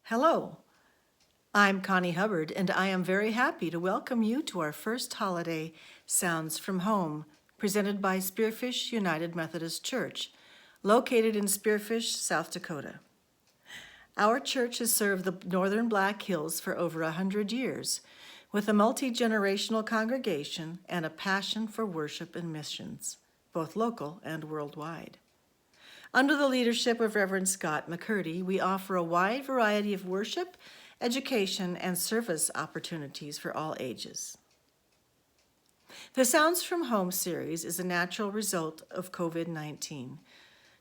Hello, I'm Connie Hubbard, and I am very happy to welcome you to our first holiday Sounds from Home, presented by Spearfish United Methodist Church, located in Spearfish, South Dakota. Our church has served the northern Black Hills for over 100 years, with a multi-generational congregation and a passion for worship and missions, both local and worldwide. Under the leadership of Reverend Scott McKirdy, we offer a wide variety of worship, education, and service opportunities for all ages. The Sounds from Home series is a natural result of COVID-19.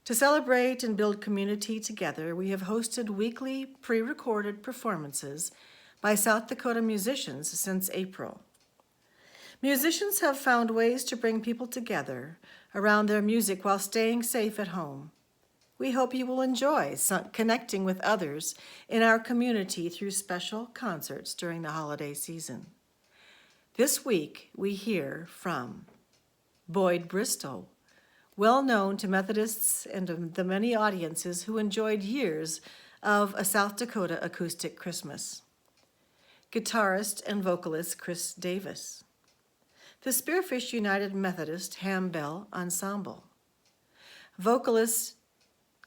To celebrate and build community together, we have hosted weekly pre-recorded performances by South Dakota musicians since April. Musicians have found ways to bring people together around their music while staying safe at home. We hope you will enjoy connecting with others in our community through special concerts during the holiday season. This week, we hear from Boyd Bristow, well known to Methodists and the many audiences who enjoyed years of a South Dakota acoustic Christmas. Guitarist and vocalist Chris Davis. The Spearfish United Methodist Handbell Ensemble. Vocalist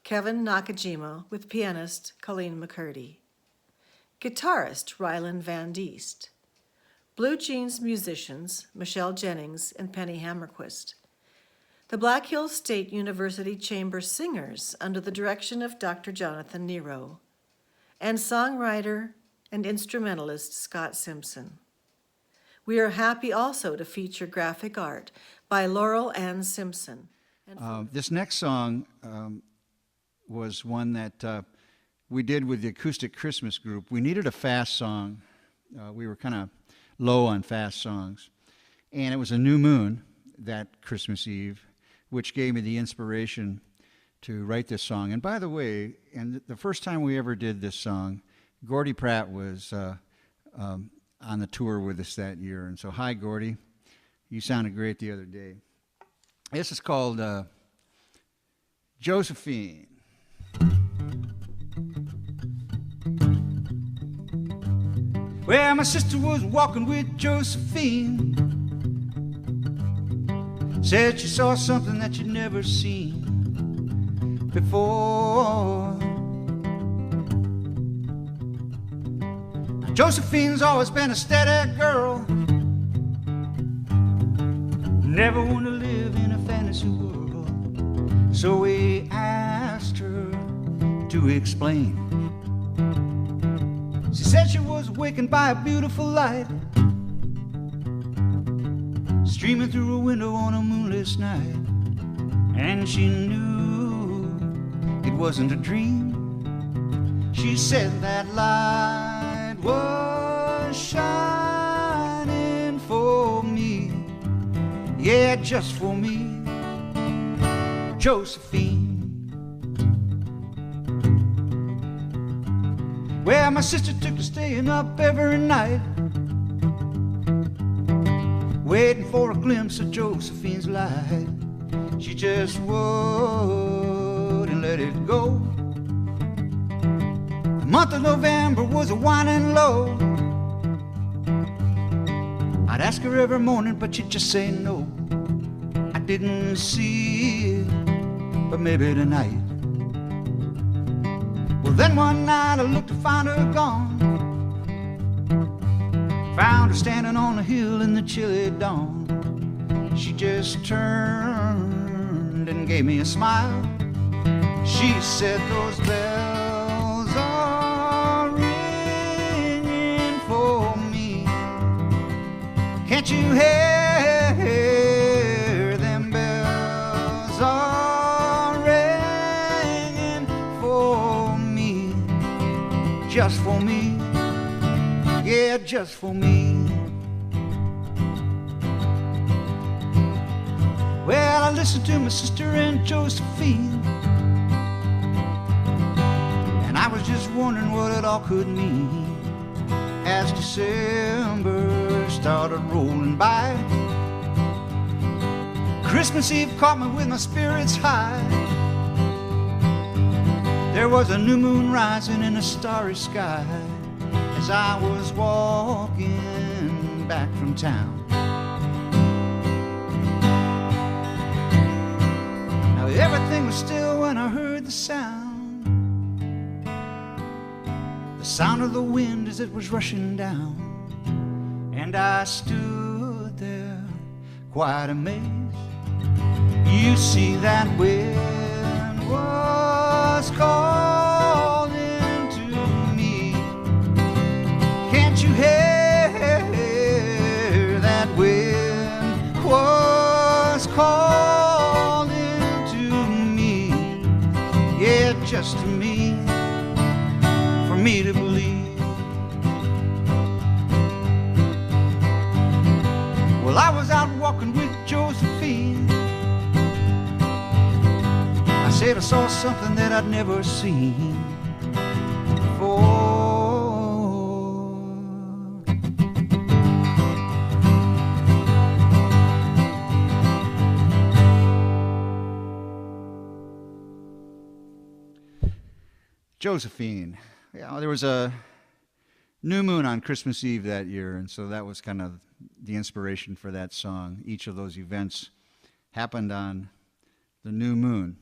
Kevin Nakajima with pianist Colleen McKirdy. Guitarist Rylan VanDeest. Blue Jeans musicians Michelle Jennings and Peony Hammerquist. The Black Hills State University Chamber Singers under the direction of Dr. Jonathan Nero. And songwriter and instrumentalist Scott Simpson. We are happy also to feature graphic art by Laurel Anne Simpson. This next song was one that we did with the Acoustic Christmas Group. We needed a fast song. We were kind of low on fast songs. And it was a new moon that Christmas Eve, which gave me the inspiration to write this song. And by the way, and the first time we ever did this song, Gordy Pratt was on the tour with us that year. And so, hi, Gordy. You sounded great the other day. This is called Josephine. Well, my sister was walking with Josephine. Said she saw something that she'd never seen before. Now, Josephine's always been a steady girl, never want to live in a fantasy world. So we asked her to explain. She said she was awakened by a beautiful light streaming through a window on a moonless night, and she knew it wasn't a dream. She said that light was shining for me, yeah, just for me, Josephine. Well, my sister took to staying up every night, waiting for a glimpse of Josephine's light. She just wouldn't let it go. The month of November was a winding low. I'd ask her every morning, but she'd just say no. I didn't see it, but maybe tonight. Well, then one night I looked to find her gone. Found her standing on a hill in the chilly dawn. She just turned and gave me a smile. She said, those bells are ringing for me. Can't you hear them bells are ringing for me, just for me. Yeah, just for me. Well, I listened to my sister and Josephine, and I was just wondering what it all could mean. As December started rolling by, Christmas Eve caught me with my spirits high. There was a new moon rising in a starry sky as I was walking back from town. Now everything was still when I heard the sound of the wind as it was rushing down. And I stood there quite amazed. You see, that wind was calling to me. Can't you hear that wind was calling to me? Yeah, just to me, for me to believe. Well, I was out walking with Josephine. I said I saw something that I'd never seen before. Josephine. Yeah, there was a new moon on Christmas Eve that year, and so that was kind of the inspiration for that song. Each of those events happened on the new moon.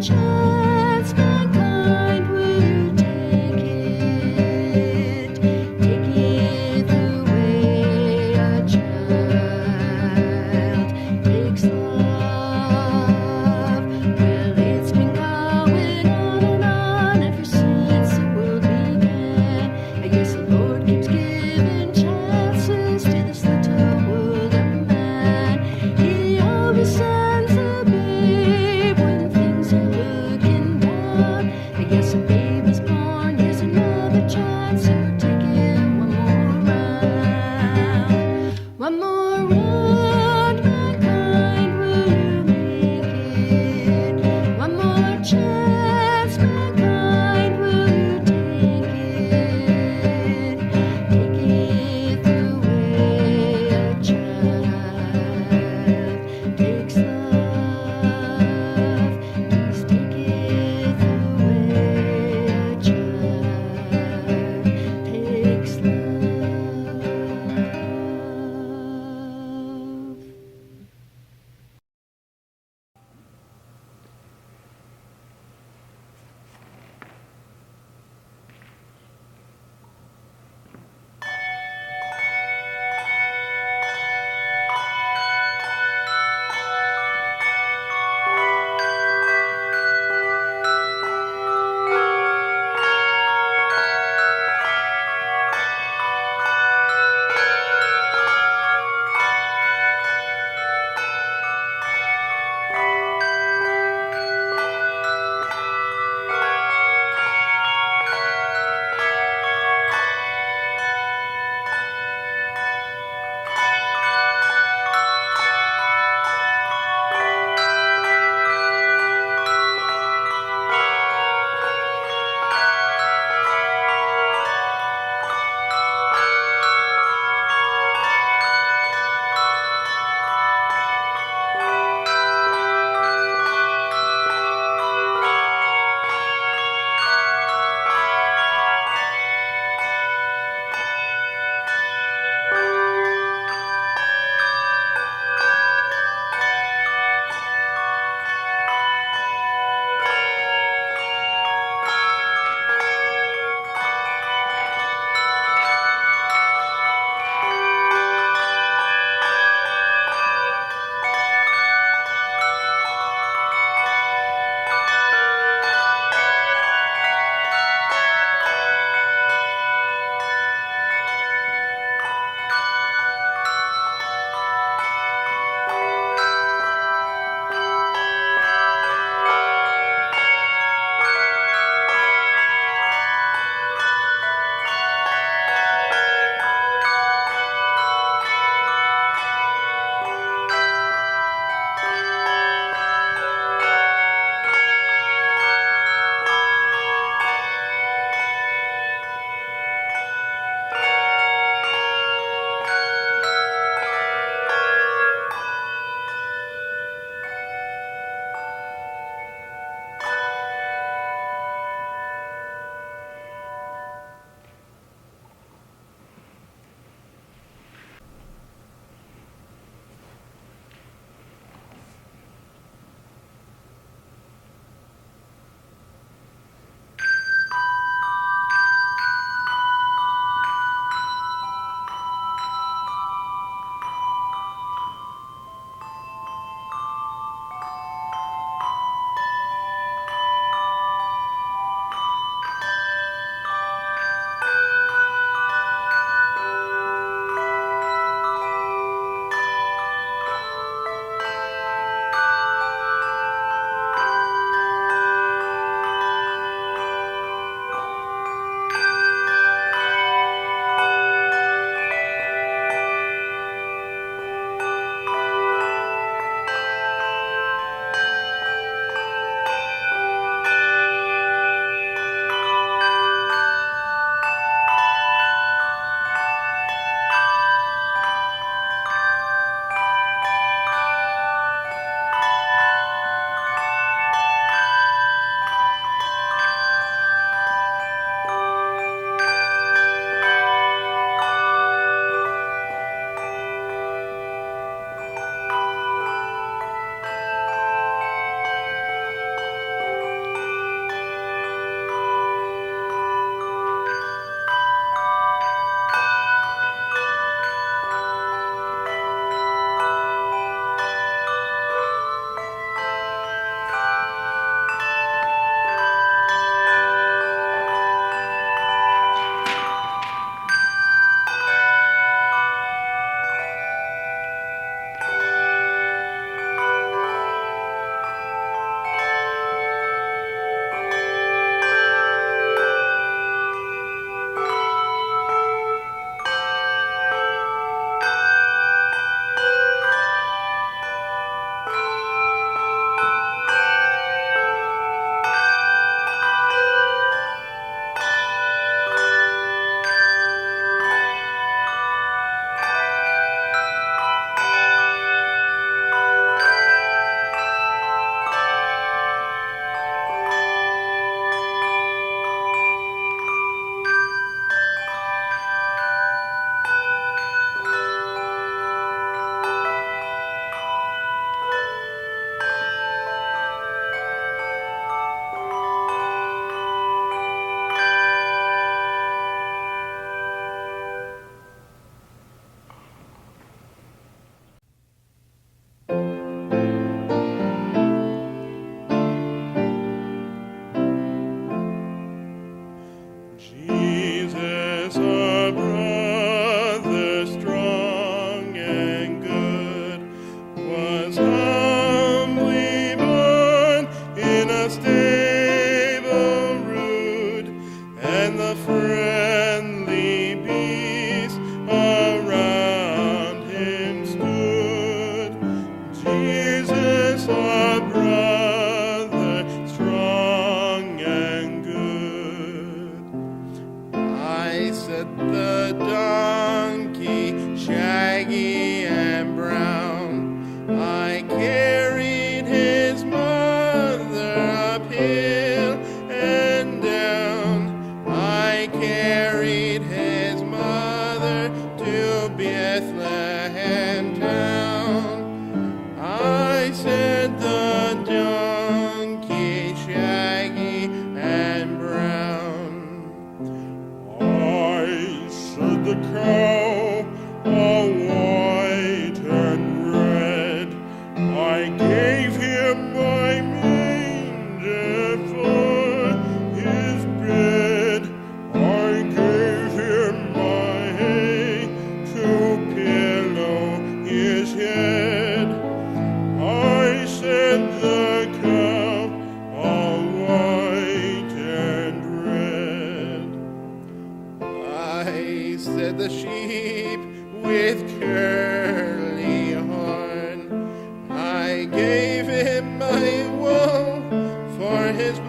chance mankind would take it the way a child takes love. Well, it's been going on ever since the world began. I guess the Lord keeps giving chances to this little world of man. He always sends a babe when things are looking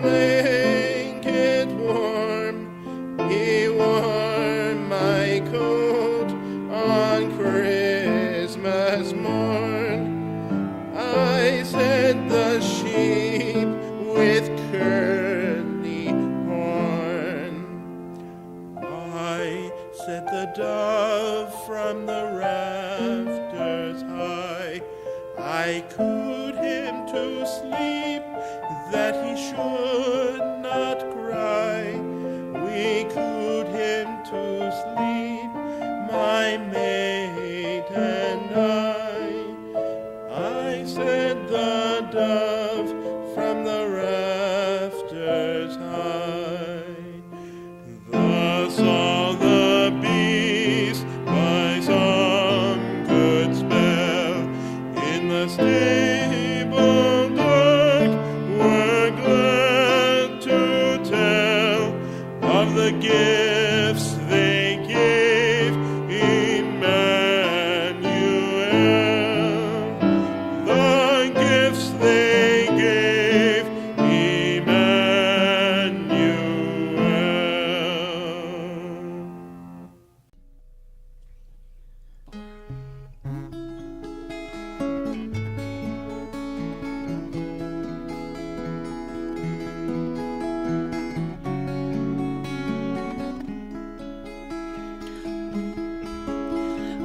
blanket warm. He wore my coat on Christmas morn. I set the sheep with curly horn. I set the dove from the rafters high. I cooed him to sleep that he should not cry. We cooed him to sleep, my mate and I set the dove from the rafters high. Thus all the beasts by some good spell in the stable dark were glad to tell of the gifts they gave Emmanuel. The gifts they gave Emmanuel.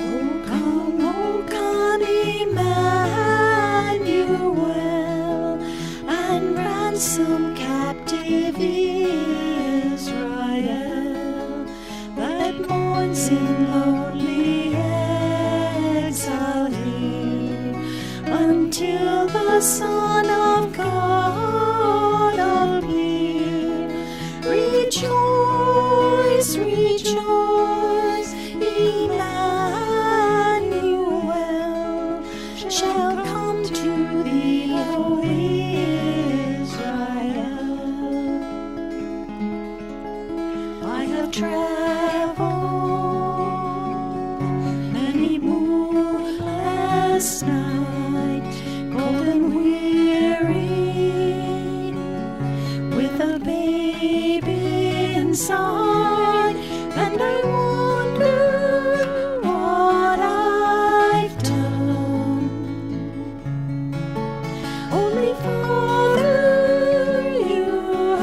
O come, Emmanuel, and ransom captive Israel that mourns in lonely exile here, until the Son of God appear. Rejoice, rejoice, Emmanuel shall come to thee, O Israel. I have traveled many moonless nights, cold and weary, with a baby inside, and I wonder what I've done. Only Father, you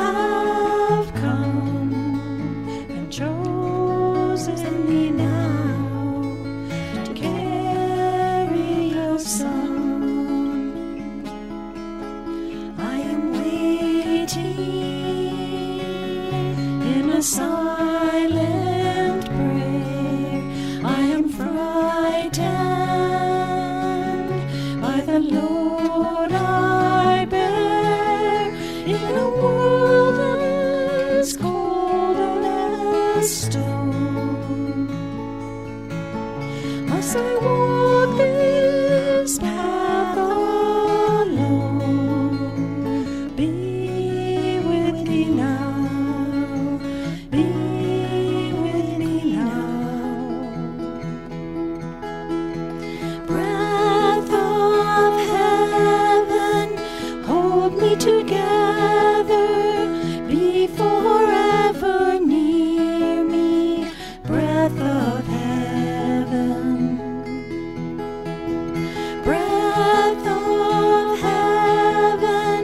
have come and chosen me now to carry your Son. I am waiting in a silent prayer. I am frightened by the load I bear in a world as cold as stone. Must I walk this path alone? Be with me now. Be with me now. Breath of heaven, hold me together. Be forever near me. Breath of heaven. Breath of heaven,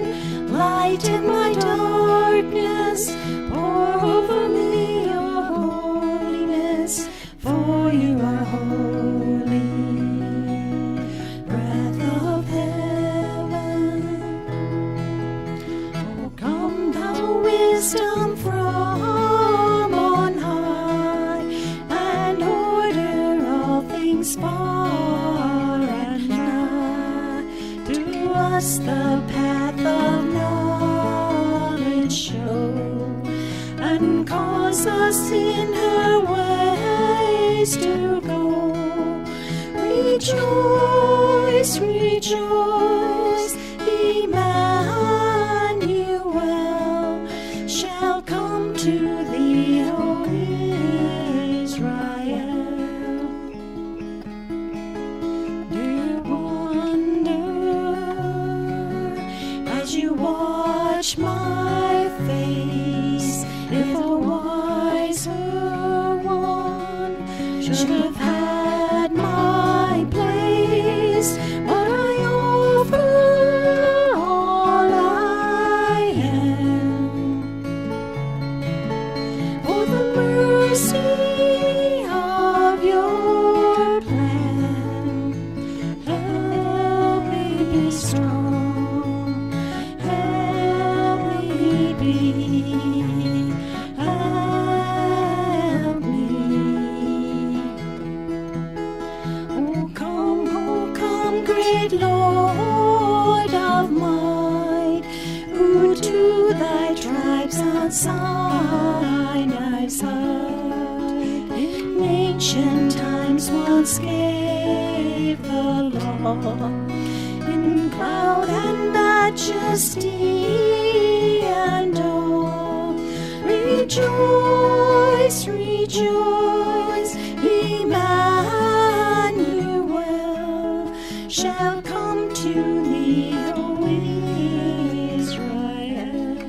light in my darkness, pour over me your holiness, for you are holy. Breath of heaven, oh come thou wisdom from on high, and order all things far and nigh. To us the path of knowledge show, and cause us in her ways to go. Rejoice, rejoice, Emmanuel shall come to thee, O Israel. Do you wonder as you watch my by tribes on Sinai's heart. In ancient times once gave the law, in cloud and majesty and awe. Rejoice, rejoice, Emmanuel shall come to thee, O Israel.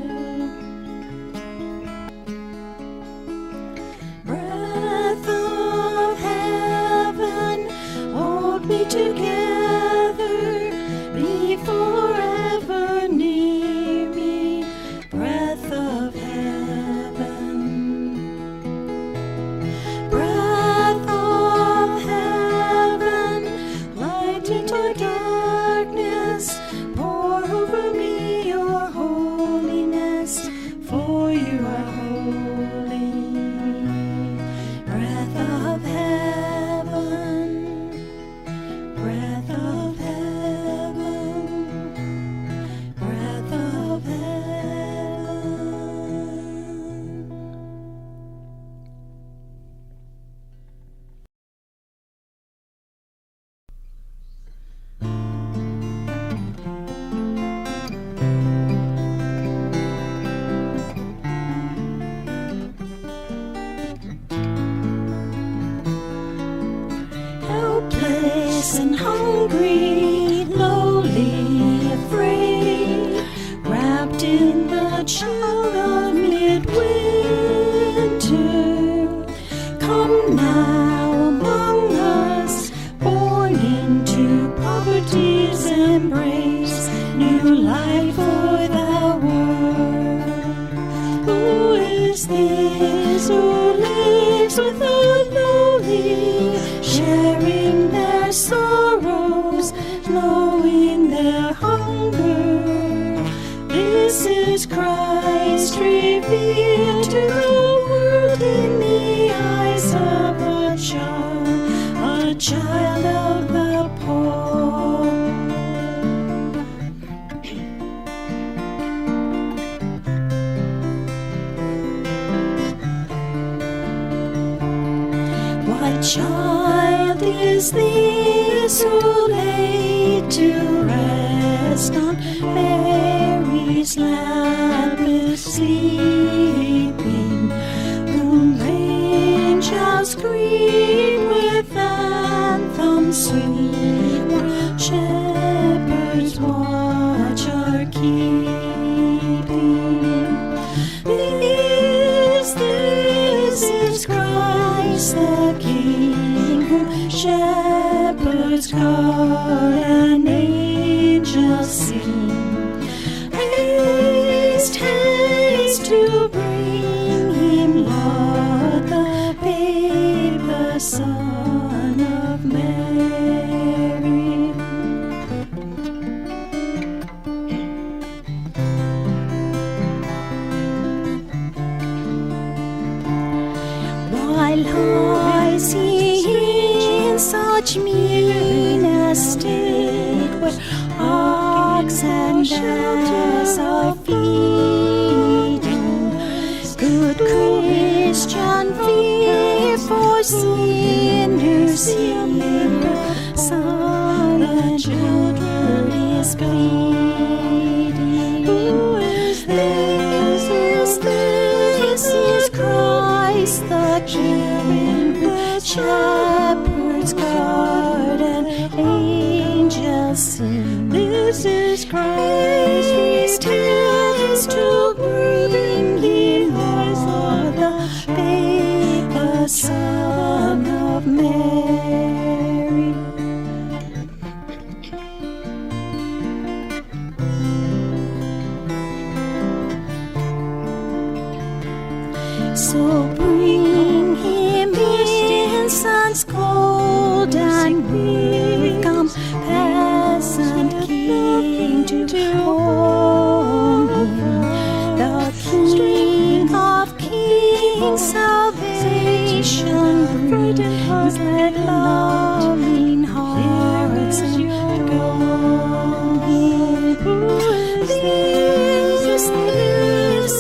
Breath of heaven, hold me together, be forever near me. Breath of heaven, breath of heaven, light into darkness, pour over me your holiness, for you are holy. Breath of heaven, breath of heaven, breath of heaven. Helpless and hungry, lowly, afraid, wrapped in the chill of midwinter. Come now among us, born into poverty's embrace, new life for the world. Who is this who lives with the lowly, sharing their sorrows, knowing their hunger? This is Christ revealed to the world in the eyes of a child of the poor. What child is this who laid to rest on Mary's lap is sleeping, whom angels greet with anthems sweet, while shepherds watch our keeping? This is Christ the King, whom shepherds guard and angels sing. Haste, haste to bring him, Lord, the babe, the Son of Mary. While lies he in such mean estate, where ox and ass are feeding, good Christian fear for sinners here, Son and children is pleading. Who is this? This is Christ the King, whom shepherds guard and angels sing. This is Christ, haste to bring him, Lord, the babe, the Son of Mary. So bring him incense cold and with compassion King to own him, the King of kings, salvation brings, let loving hearts adore him. This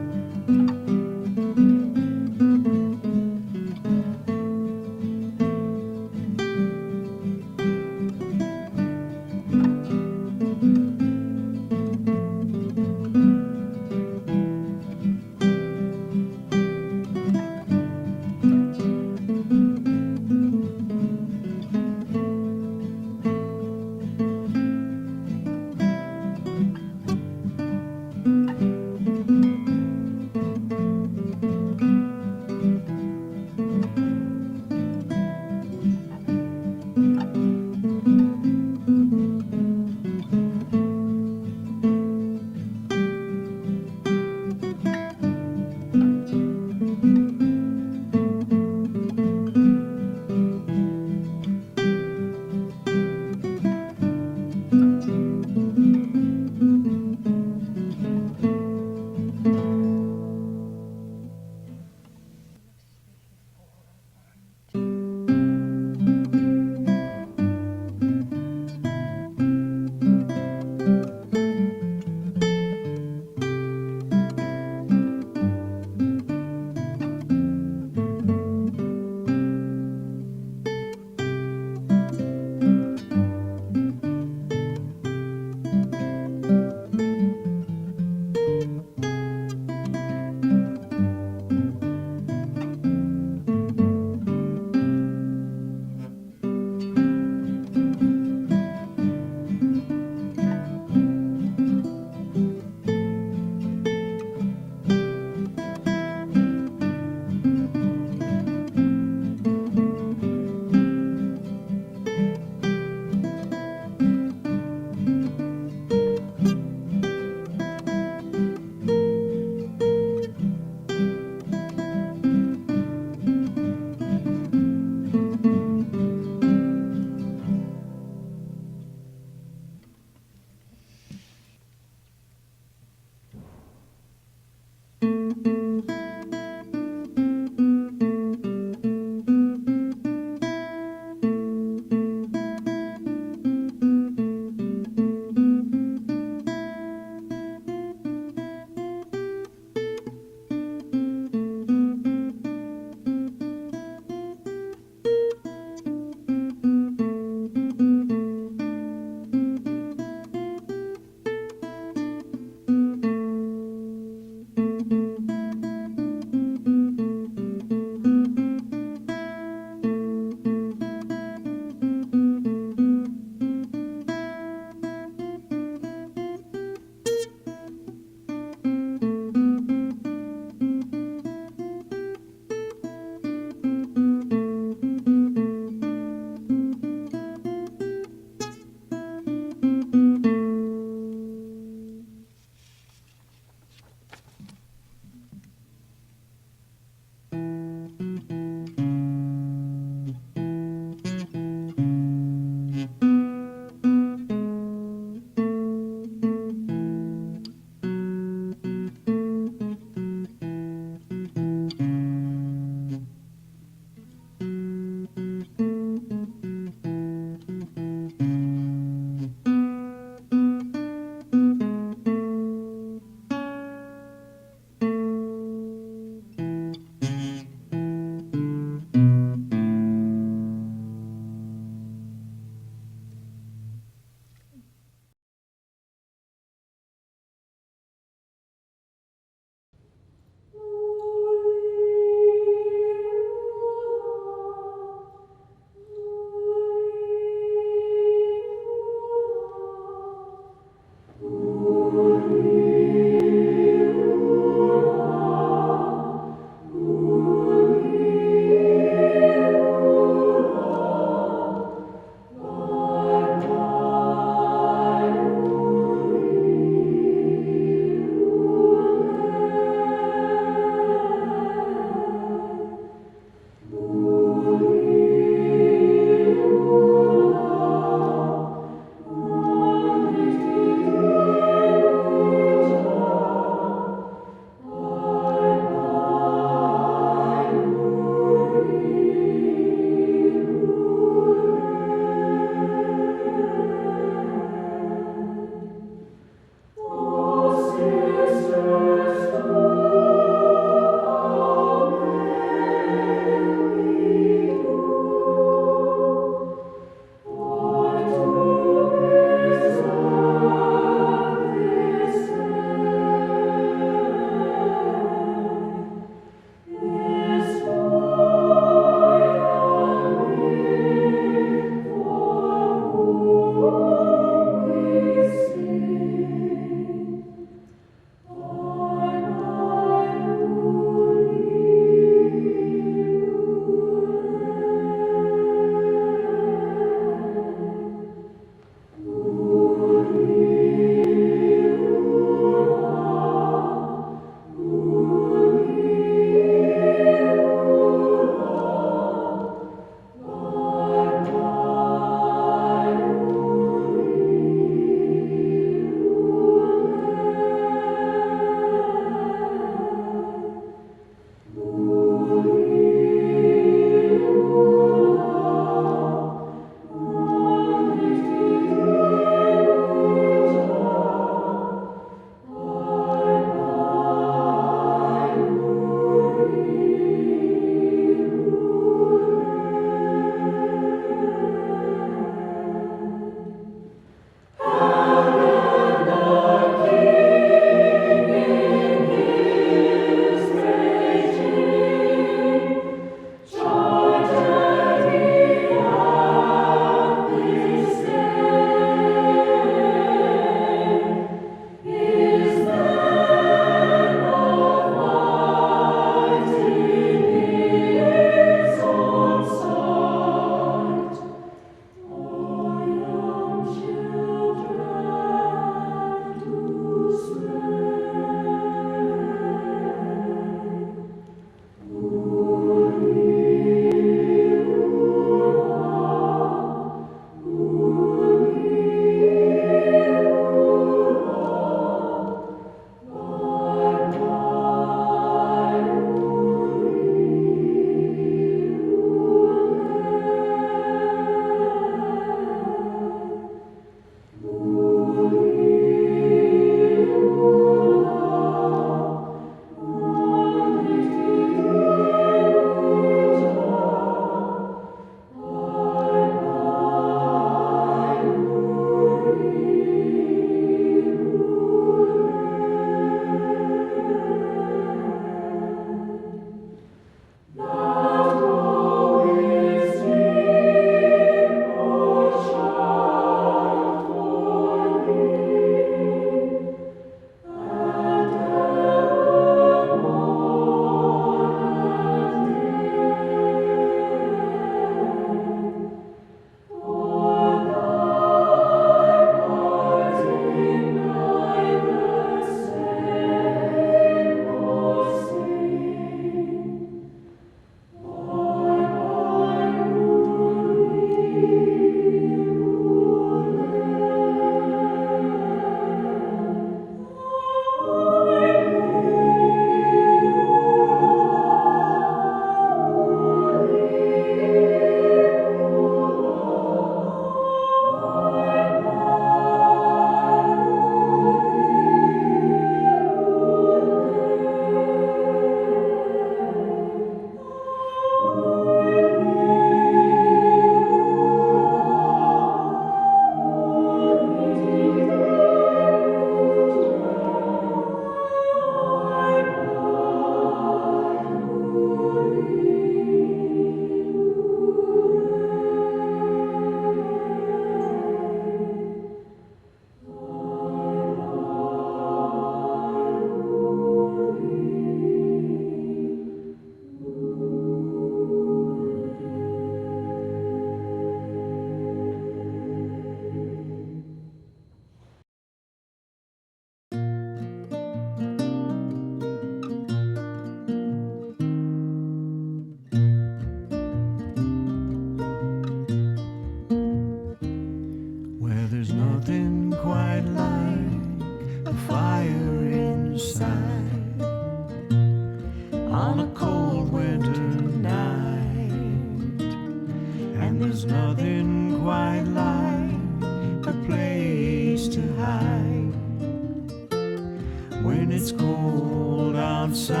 Where when it's cold outside,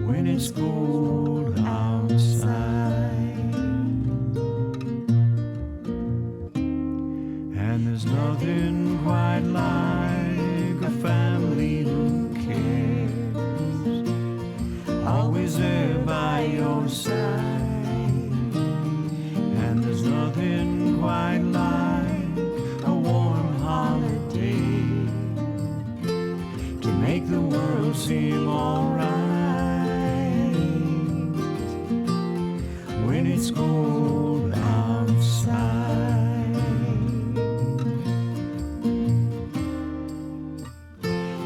when it's cold outside, and there's nothing quite like a family who cares, always there by your side. And there's nothing quite like a warm holiday to make the world seem alright when it's cold outside.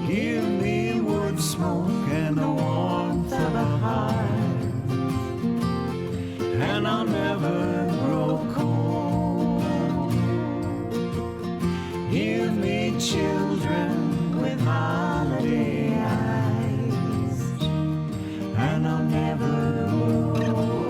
Give me wood smoke and the warmth of a heart, and I'll never grow cold. Give me children with holiday eyes, and I'll never grow old.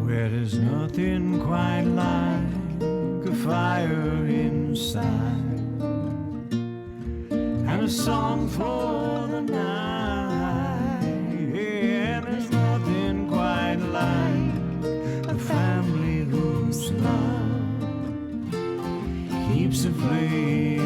Where there's nothing quite like a fire inside, and a song for the night. And there's nothing quite like a family whose love keeps a flame